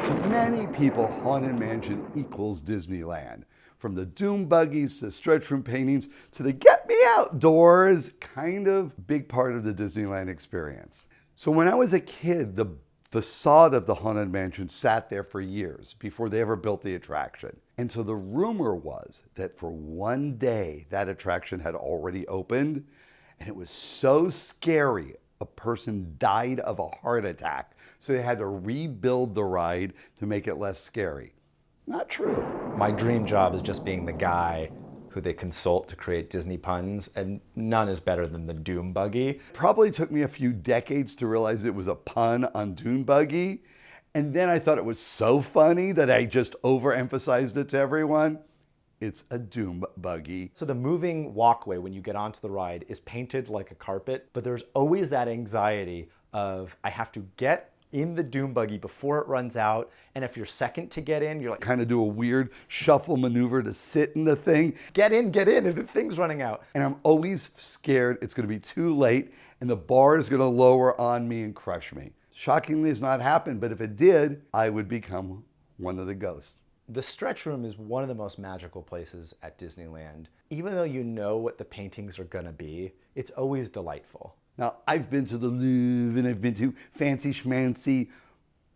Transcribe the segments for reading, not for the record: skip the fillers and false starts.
To many people, Haunted Mansion equals Disneyland. From the doom buggies to stretch room paintings to the get me outdoors, kind of big part of the Disneyland experience. So when I was a kid, the facade of the Haunted Mansion sat there for years before they ever built the attraction. And so the rumor was that for one day that attraction had already opened, and it was so scary a person died of a heart attack, so they had to rebuild the ride to make it less scary. Not true. My dream job is just being the guy who they consult to create Disney puns, and none is better than the Doom Buggy. Probably took me a few decades to realize it was a pun on Dune Buggy, and then I thought it was so funny that I just overemphasized it to everyone. It's a Doom Buggy. So the moving walkway when you get onto the ride is painted like a carpet, but there's always that anxiety of I have to get in the Doom Buggy before it runs out, and if you're second to get in, you're like, kind of do a weird shuffle maneuver to sit in the thing. get in, and the thing's running out. And I'm always scared it's gonna be too late and the bar is gonna lower on me and crush me. Shockingly, it's not happened, but if it did, I would become one of the ghosts. The stretch room is one of the most magical places at Disneyland. Even though you know what the paintings are gonna be, it's always delightful. Now, I've been to the Louvre and I've been to fancy schmancy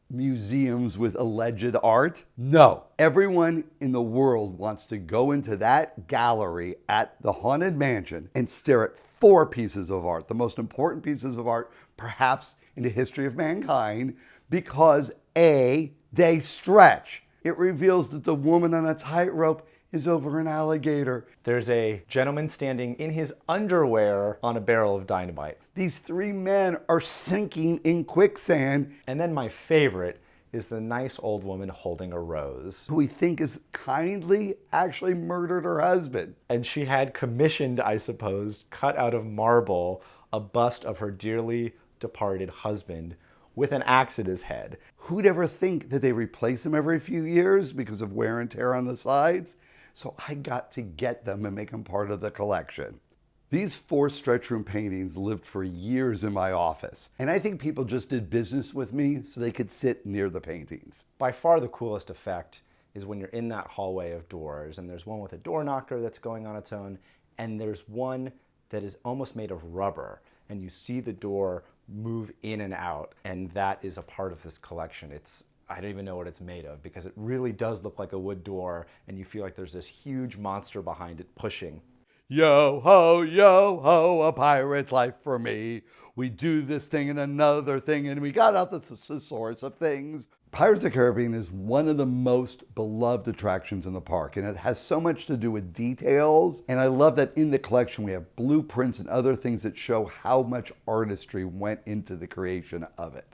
museums with alleged art. No, everyone in the world wants to go into that gallery at the Haunted Mansion and stare at 4 pieces of art, the most important pieces of art perhaps in the history of mankind, because A, they stretch. It reveals that the woman on a tightrope is over an alligator. There's a gentleman standing in his underwear on a barrel of dynamite. These 3 men are sinking in quicksand. And then my favorite is the nice old woman holding a rose. Who we think is kindly actually murdered her husband. And she had commissioned, I suppose, cut out of marble, a bust of her dearly departed husband with an axe at his head. Who'd ever think that they replace them every few years because of wear and tear on the sides? So I got to get them and make them part of the collection. These 4 stretch room paintings lived for years in my office, and I think people just did business with me so they could sit near the paintings. By far the coolest effect is when you're in that hallway of doors, and there's one with a door knocker that's going on its own, and there's one that is almost made of rubber, and you see the door move in and out, and that is a part of this collection. I don't even know what it's made of, because it really does look like a wood door, and you feel like there's this huge monster behind it pushing. Yo ho, a pirate's life for me. We do this thing and another thing, and we got out the source of things. Pirates of the Caribbean is one of the most beloved attractions in the park, and it has so much to do with details. And I love that in the collection we have blueprints and other things that show how much artistry went into the creation of it.